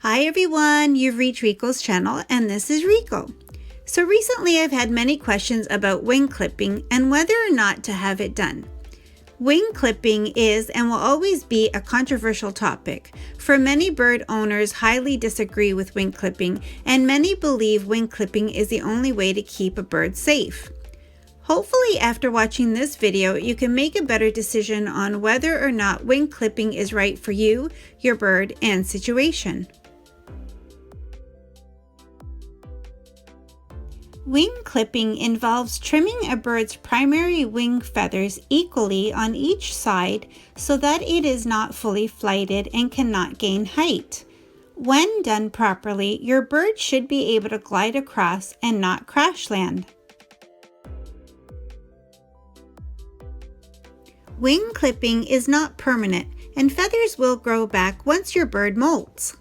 Hi everyone, you've reached Rico's channel and this is Rico. So recently I've had many questions about wing clipping and whether or not to have it done. Wing clipping is and will always be a controversial topic, for many bird owners highly disagree with wing clipping and many believe wing clipping is the only way to keep a bird safe. Hopefully after watching this video, you can make a better decision on whether or not wing clipping is right for you, your bird, and situation. Wing clipping involves trimming a bird's primary wing feathers equally on each side so that it is not fully flighted and cannot gain height. When done properly, your bird should be able to glide across and not crash land. Wing clipping is not permanent, and feathers will grow back once your bird molts.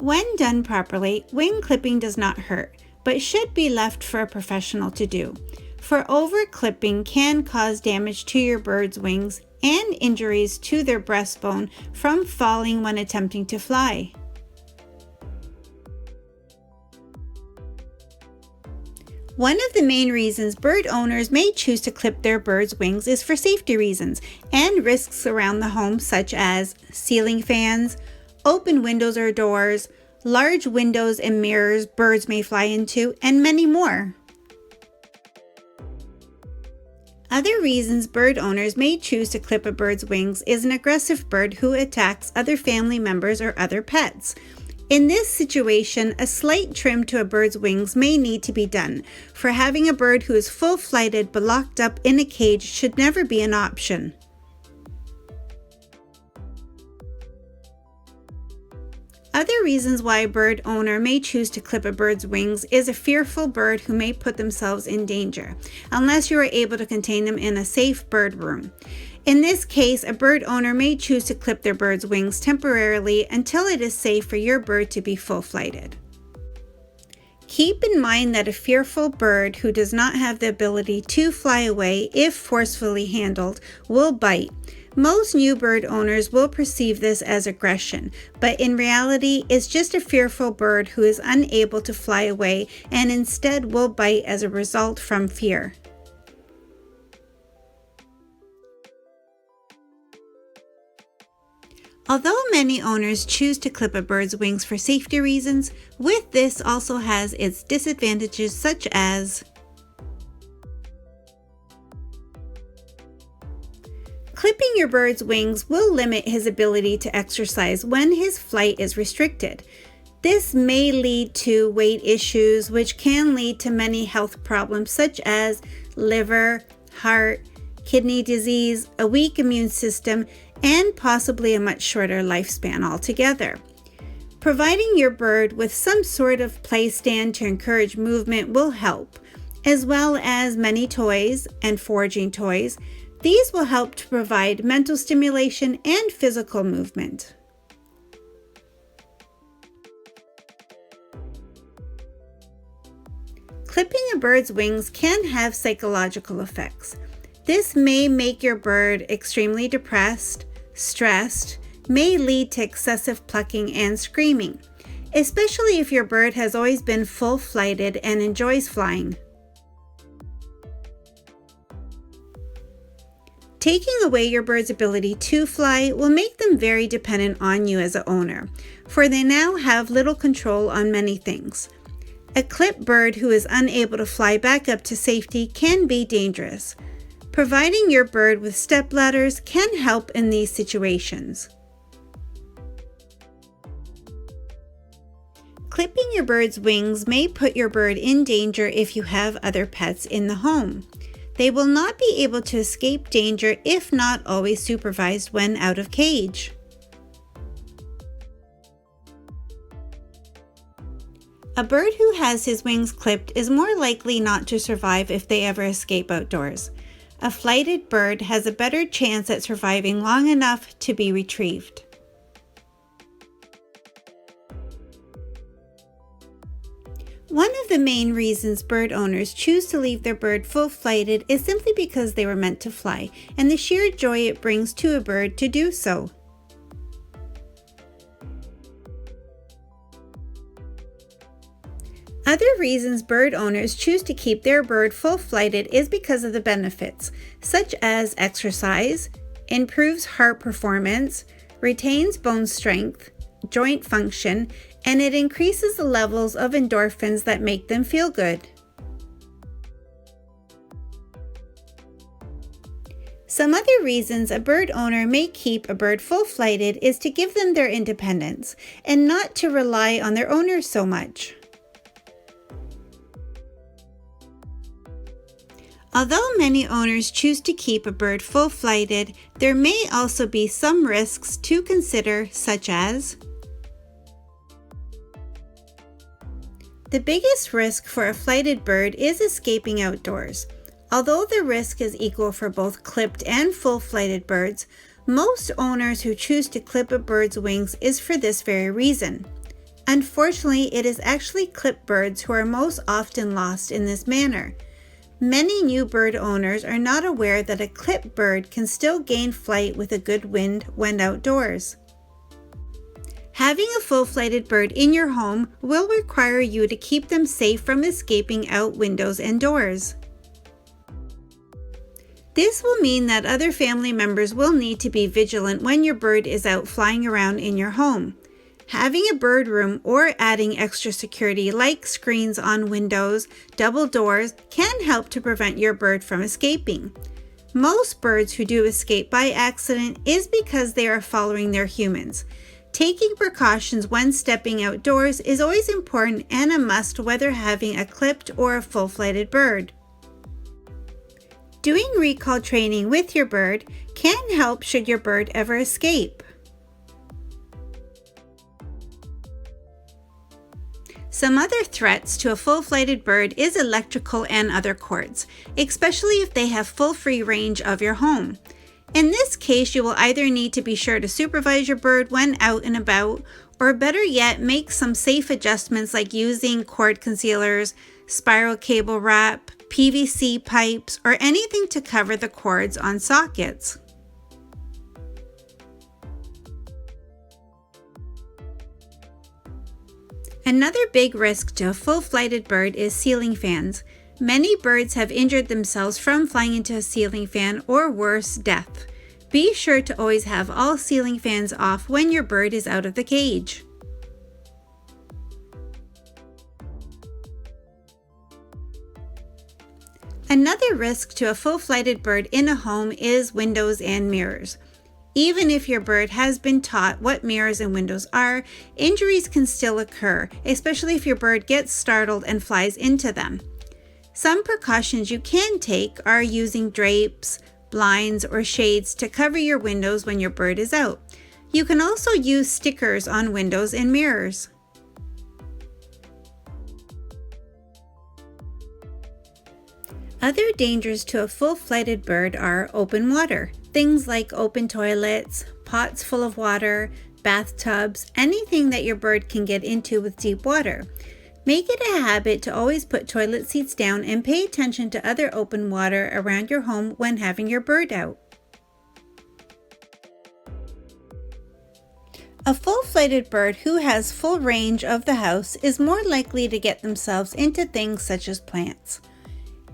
When done properly, wing clipping does not hurt, but should be left for a professional to do, for over clipping can cause damage to your bird's wings and injuries to their breastbone from falling when attempting to fly. One of the main reasons bird owners may choose to clip their bird's wings is for safety reasons and risks around the home, such as ceiling fans, open windows or doors, large windows and mirrors birds may fly into, and many more. Other reasons bird owners may choose to clip a bird's wings is an aggressive bird who attacks other family members or other pets. In this situation, a slight trim to a bird's wings may need to be done, for having a bird who is full-flighted but locked up in a cage should never be an option. Other reasons why a bird owner may choose to clip a bird's wings is a fearful bird who may put themselves in danger, unless you are able to contain them in a safe bird room. In this case, a bird owner may choose to clip their bird's wings temporarily until it is safe for your bird to be full-flighted. Keep in mind that a fearful bird who does not have the ability to fly away if forcefully handled will bite. Most new bird owners will perceive this as aggression, but in reality, it's just a fearful bird who is unable to fly away and instead will bite as a result from fear. Although many owners choose to clip a bird's wings for safety reasons, with this also has its disadvantages, such as clipping your bird's wings will limit his ability to exercise when his flight is restricted. This may lead to weight issues, which can lead to many health problems such as liver, heart, kidney disease, a weak immune system, and possibly a much shorter lifespan altogether. Providing your bird with some sort of play stand to encourage movement will help, as well as many toys and foraging toys. These will help to provide mental stimulation and physical movement. Clipping a bird's wings can have psychological effects. This may make your bird extremely depressed, stressed, may lead to excessive plucking and screaming, especially if your bird has always been full-flighted and enjoys flying. Taking away your bird's ability to fly will make them very dependent on you as an owner, for they now have little control on many things. A clipped bird who is unable to fly back up to safety can be dangerous. Providing your bird with step ladders can help in these situations. Clipping your bird's wings may put your bird in danger if you have other pets in the home. They will not be able to escape danger if not always supervised when out of cage. A bird who has his wings clipped is more likely not to survive if they ever escape outdoors. A flighted bird has a better chance at surviving long enough to be retrieved. One of the main reasons bird owners choose to leave their bird full-flighted is simply because they were meant to fly, and the sheer joy it brings to a bird to do so. Other reasons bird owners choose to keep their bird full-flighted is because of the benefits, such as exercise, improves heart performance, retains bone strength, joint function, and it increases the levels of endorphins that make them feel good. Some other reasons a bird owner may keep a bird full-flighted is to give them their independence and not to rely on their owners so much. Although many owners choose to keep a bird full-flighted, there may also be some risks to consider, such as the biggest risk for a flighted bird is escaping outdoors. Although the risk is equal for both clipped and full-flighted birds, most owners who choose to clip a bird's wings is for this very reason. Unfortunately, it is actually clipped birds who are most often lost in this manner. Many new bird owners are not aware that a clipped bird can still gain flight with a good wind when outdoors. Having a full-flighted bird in your home will require you to keep them safe from escaping out windows and doors. This will mean that other family members will need to be vigilant when your bird is out flying around in your home. Having a bird room or adding extra security like screens on windows, double doors, can help to prevent your bird from escaping. Most birds who do escape by accident is because they are following their humans. Taking precautions when stepping outdoors is always important and a must, whether having a clipped or a full-flighted bird. Doing recall training with your bird can help should your bird ever escape. Some other threats to a full-flighted bird is electrical and other cords, especially if they have full free range of your home. In this case, you will either need to be sure to supervise your bird when out and about, or better yet, make some safe adjustments like using cord concealers, spiral cable wrap, PVC pipes, or anything to cover the cords on sockets. Another big risk to a full-flighted bird is ceiling fans. Many birds have injured themselves from flying into a ceiling fan or worse, death. Be sure to always have all ceiling fans off when your bird is out of the cage. Another risk to a full-flighted bird in a home is windows and mirrors. Even if your bird has been taught what mirrors and windows are, injuries can still occur, especially if your bird gets startled and flies into them. Some precautions you can take are using drapes, blinds, or shades to cover your windows when your bird is out. You can also use stickers on windows and mirrors. Other dangers to a full-flighted bird are open water. Things like open toilets, pots full of water, bathtubs, anything that your bird can get into with deep water. Make it a habit to always put toilet seats down and pay attention to other open water around your home when having your bird out. A full-flighted bird who has full range of the house is more likely to get themselves into things such as plants.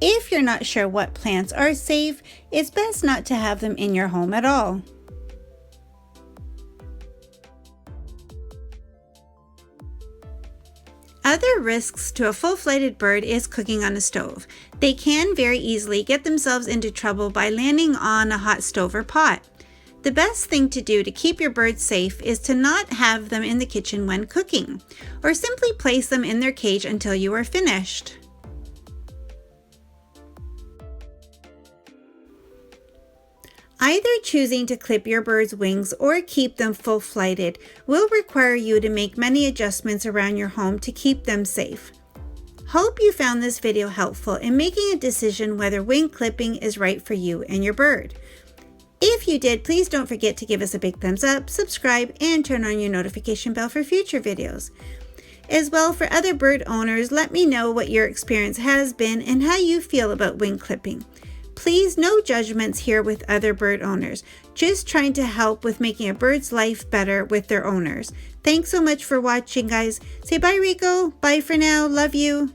If you're not sure what plants are safe, it's best not to have them in your home at all. Other risks to a full-flighted bird is cooking on a stove. They can very easily get themselves into trouble by landing on a hot stove or pot. The best thing to do to keep your birds safe is to not have them in the kitchen when cooking, or simply place them in their cage until you are finished. Either choosing to clip your bird's wings or keep them full-flighted will require you to make many adjustments around your home to keep them safe. Hope you found this video helpful in making a decision whether wing clipping is right for you and your bird. If you did, please don't forget to give us a big thumbs up, subscribe, and turn on your notification bell for future videos. As well, for other bird owners, let me know what your experience has been and how you feel about wing clipping. Please, no judgments here with other bird owners. Just trying to help with making a bird's life better with their owners. Thanks so much for watching, guys. Say bye, Rico. Bye for now. Love you.